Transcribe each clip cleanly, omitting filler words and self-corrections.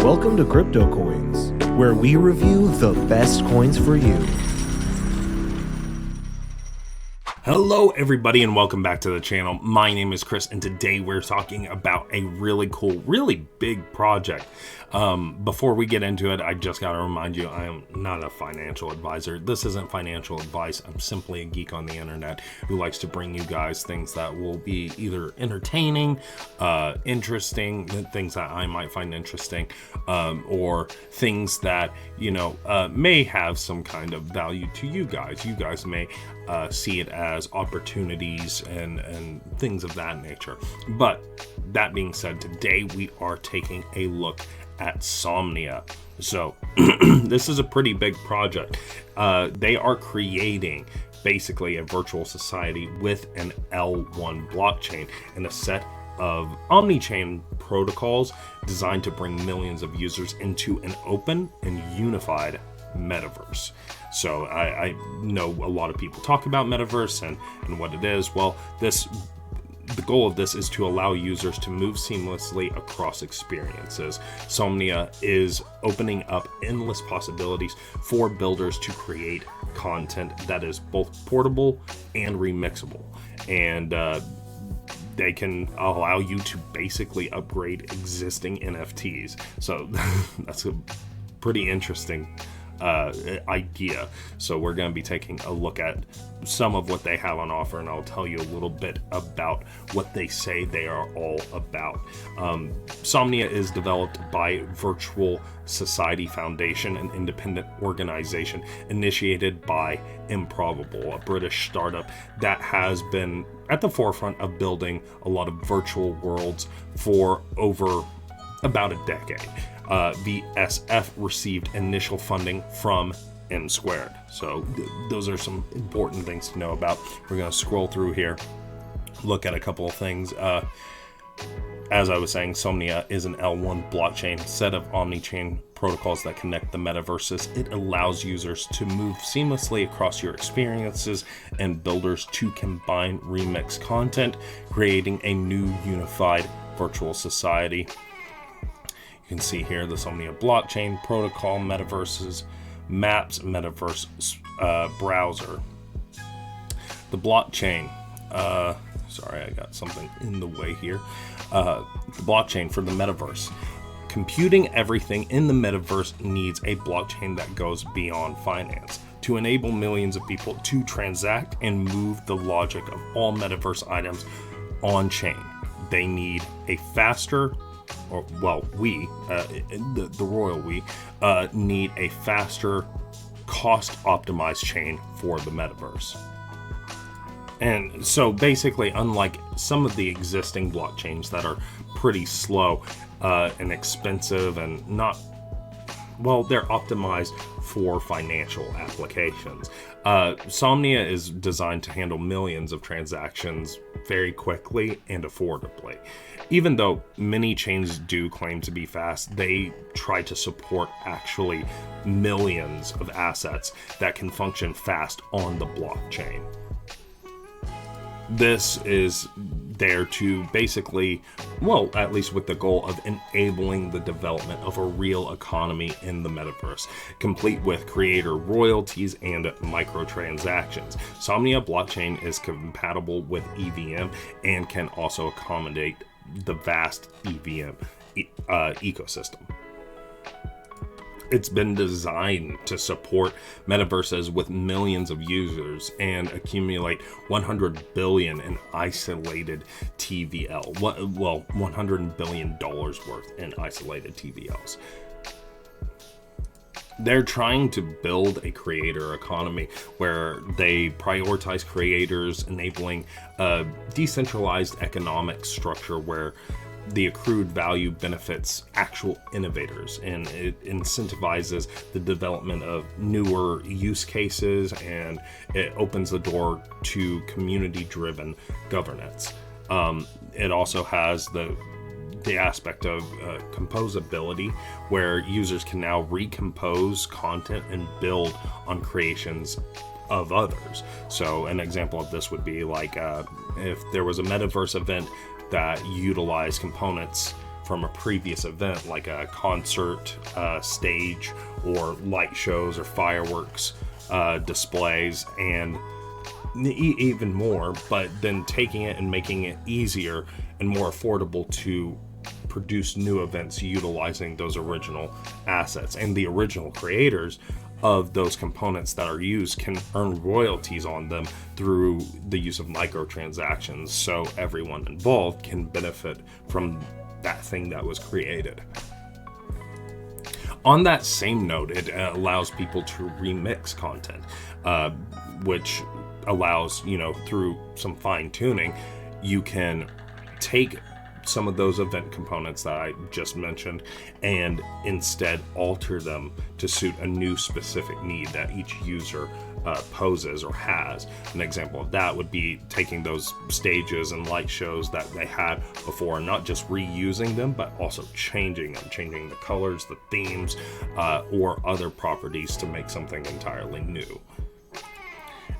Welcome to CryptoCoins, where we review the best coins for you. Hello everybody and welcome back to the channel. My name is Chris and today we're talking about a really cool, really big project. Before we get into it, I just got to remind you, I am not a financial advisor. This isn't financial advice. I'm simply a geek on the internet who likes to bring you guys things that will be either entertaining, interesting, things that I might find interesting, or things that, may have some kind of value to you guys. You guys may see it as opportunities and things of that nature. But that being said, today we are taking a look at SOMNIA. So this is a pretty big project. They are creating basically a virtual society with an L1 blockchain and a set of omni-chain protocols designed to bring millions of users into an open and unified metaverse. So I know a lot of people talk about metaverse and what it is. Well, the goal of this is to allow users to move seamlessly across experiences. SOMNIA is opening up endless possibilities for builders to create content that is both portable and remixable. And they can allow you to basically upgrade existing NFTs. So that's a pretty interesting idea. So we're going to be taking a look at some of what they have on offer, and I'll tell you a little bit about what they say they are all about. SOMNIA is developed by Virtual Society Foundation, an independent organization initiated by Improbable, a British startup that has been at the forefront of building a lot of virtual worlds for over about a decade. VSF received initial funding from M Squared. So those are some important things to know about. We're going to scroll through here, look at a couple of things. As I was saying, SOMNIA is an L1 blockchain set of omni-chain protocols that connect the metaverses. It allows users to move seamlessly across your experiences and builders to combine remix content, creating a new unified virtual society. You can see here the SOMNIA blockchain protocol, metaverses, maps, metaverse browser. The blockchain, sorry, I got something in the way here. The blockchain for the metaverse. Computing everything in the metaverse needs a blockchain that goes beyond finance to enable millions of people to transact and move the logic of all metaverse items on chain. They need a faster, the royal we need a faster, cost-optimized chain for the metaverse. And so basically, unlike some of the existing blockchains that are pretty slow and expensive and they're optimized for financial applications. SOMNIA is designed to handle millions of transactions very quickly and affordably. Even though many chains do claim to be fast, they try to support actually millions of assets that can function fast on the blockchain. This is there to basically, at least with the goal of enabling the development of a real economy in the metaverse, complete with creator royalties and microtransactions. SOMNIA blockchain is compatible with EVM and can also accommodate the vast EVM ecosystem. It's been designed to support metaverses with millions of users and accumulate 100 billion in isolated TVL. $100 billion worth in isolated TVLs. They're trying to build a creator economy where they prioritize creators, enabling a decentralized economic structure where the accrued value benefits actual innovators, and it incentivizes the development of newer use cases, and it opens the door to community-driven governance. It also has the aspect of composability, where users can now recompose content and build on creations of others. So an example of this would be like if there was a metaverse event that utilized components from a previous event, like a concert stage or light shows or fireworks displays, and even more, but then taking it and making it easier and more affordable to produce new events utilizing those original assets. And the original creators of those components that are used can earn royalties on them through the use of microtransactions, so everyone involved can benefit from that thing that was created. On that same note, it allows people to remix content, which allows, through some fine tuning, you can take some of those event components that I just mentioned and instead alter them to suit a new specific need that each user poses or has. An example of that would be taking those stages and light shows that they had before and not just reusing them, but also changing the colors, the themes, or other properties to make something entirely new.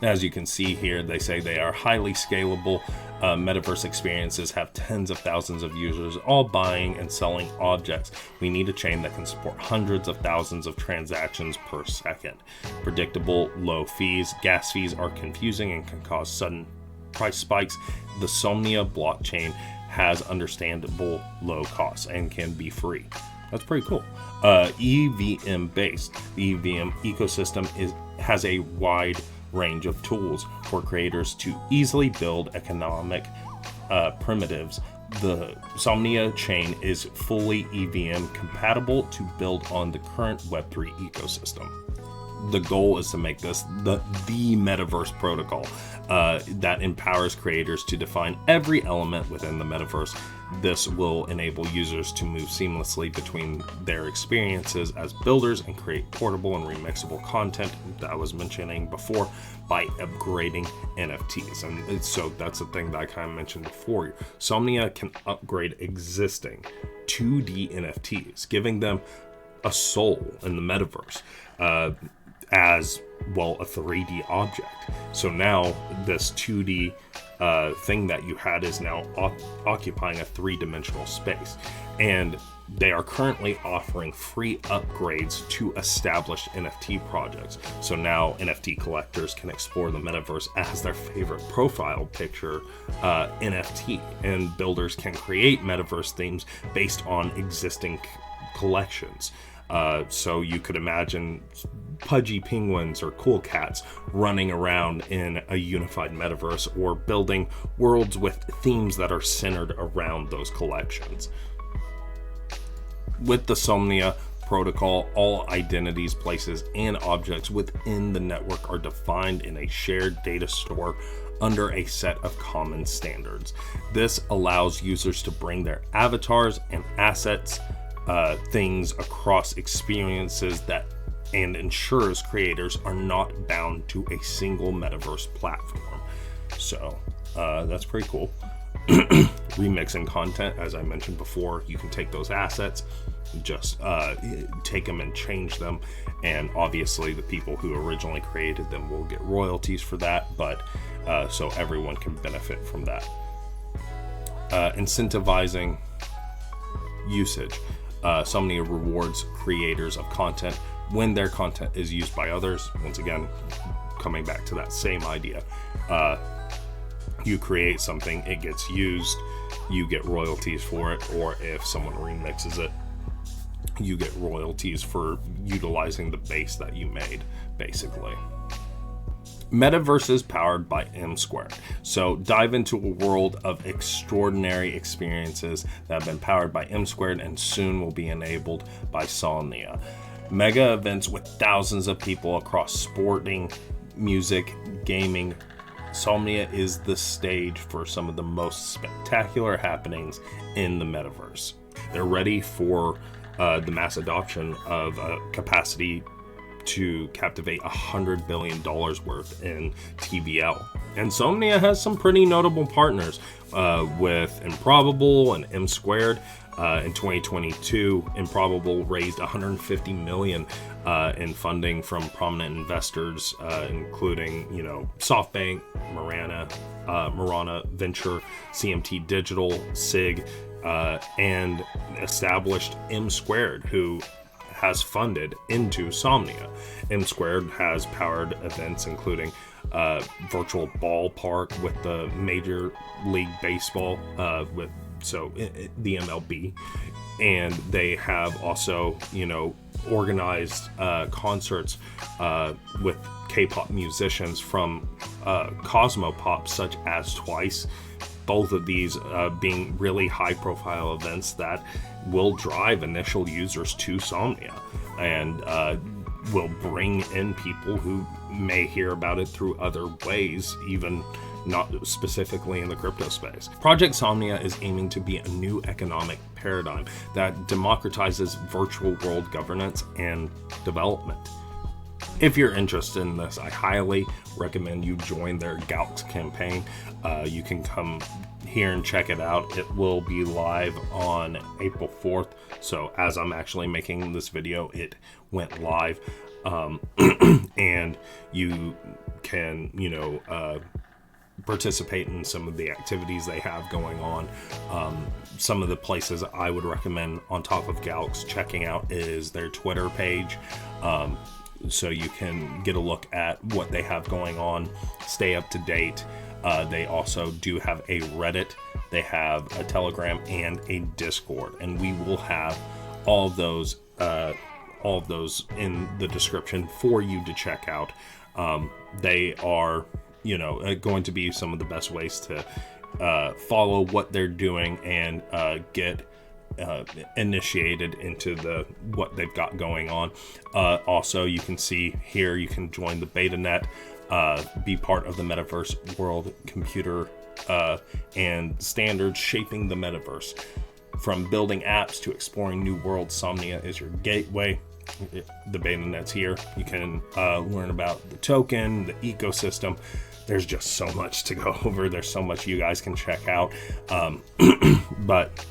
As you can see here, they say they are highly scalable. Metaverse experiences have tens of thousands of users all buying and selling objects. We need a chain that can support hundreds of thousands of transactions per second. Predictable low fees. Gas fees are confusing and can cause sudden price spikes. The SOMNIA blockchain has understandable low costs and can be free. That's pretty cool. EVM based. The EVM ecosystem has a wide range of tools for creators to easily build economic primitives. The SOMNIA chain is fully EVM compatible to build on the current Web3 ecosystem. The goal is to make this the metaverse protocol that empowers creators to define every element within the metaverse. This will enable users to move seamlessly between their experiences as builders and create portable and remixable content that I was mentioning before by upgrading NFTs. And so that's the thing that I kind of mentioned before. SOMNIA can upgrade existing 2D NFTs, giving them a soul in the metaverse. As well, a 3D object. So now this 2D thing that you had is now occupying a 3-dimensional space. And they are currently offering free upgrades to established NFT projects. So now NFT collectors can explore the metaverse as their favorite profile picture NFT, and builders can create metaverse themes based on existing collections. So you could imagine pudgy penguins or cool cats running around in a unified metaverse, or building worlds with themes that are centered around those collections. With the SOMNIA protocol, all identities, places, and objects within the network are defined in a shared data store under a set of common standards. This allows users to bring their avatars and assets, things across experiences and ensures creators are not bound to a single metaverse platform. So that's pretty cool. Remixing content, as I mentioned before, you can take those assets, just take them and change them, and obviously the people who originally created them will get royalties for that, but so everyone can benefit from that. Incentivizing usage. SOMNIA rewards creators of content when their content is used by others. Once again, coming back to that same idea. You create something, it gets used, you get royalties for it, or if someone remixes it, you get royalties for utilizing the base that you made, basically. Metaverses powered by M². So dive into a world of extraordinary experiences that have been powered by M² and soon will be enabled by SOMNIA. Mega events with thousands of people across sporting, music, gaming. SOMNIA is the stage for some of the most spectacular happenings in the metaverse. They're ready for the mass adoption of capacity to captivate $100 billion worth in TVL. And SOMNIA has some pretty notable partners with Improbable and M². In 2022, Improbable raised $150 million in funding from prominent investors, including, SoftBank, Marana Venture, CMT Digital, SIG, and established M Squared, who has funded into Somnia. M Squared has powered events including virtual ballpark with the Major League Baseball, the MLB, and they have also, organized concerts with K-pop musicians from Cosmopop, such as Twice. Both of these being really high-profile events that will drive initial users to Somnia and will bring in people who may hear about it through other ways, even not specifically in the crypto space. Project Somnia is aiming to be a new economic paradigm that democratizes virtual world governance and development. If you're interested in this, I highly recommend you join their Gaux campaign. You can come here and check it out. It will be live on April 4th. So as I'm actually making this video, it went live. And you can, participate in some of the activities they have going on. Some of the places I would recommend on top of Gaux checking out is their Twitter page. So you can get a look at what they have going on, stay up to date. They also do have a Reddit, they have a Telegram, and a Discord, and we will have all of those in the description for you to check out. They are, going to be some of the best ways to follow what they're doing and get initiated into what they've got going on. Also, you can see here, you can join the beta net, be part of the Metaverse World Computer and standards shaping the Metaverse. From building apps to exploring new worlds, Somnia is your gateway. The beta net's here. You can learn about the token, the ecosystem. There's just so much to go over. There's so much you guys can check out. But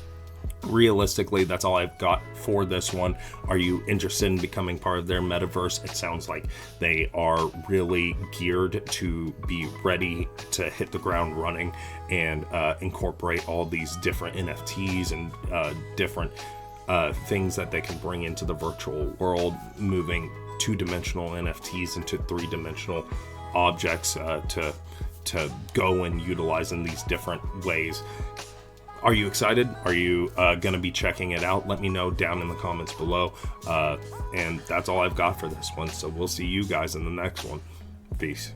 realistically, that's all I've got for this one. Are you interested in becoming part of their metaverse? It sounds like they are really geared to be ready to hit the ground running and incorporate all these different NFTs and different things that they can bring into the virtual world, moving two-dimensional NFTs into three-dimensional objects to go and utilize in these different ways. Are you excited? Are you going to be checking it out? Let me know down in the comments below. And that's all I've got for this one. So we'll see you guys in the next one. Peace.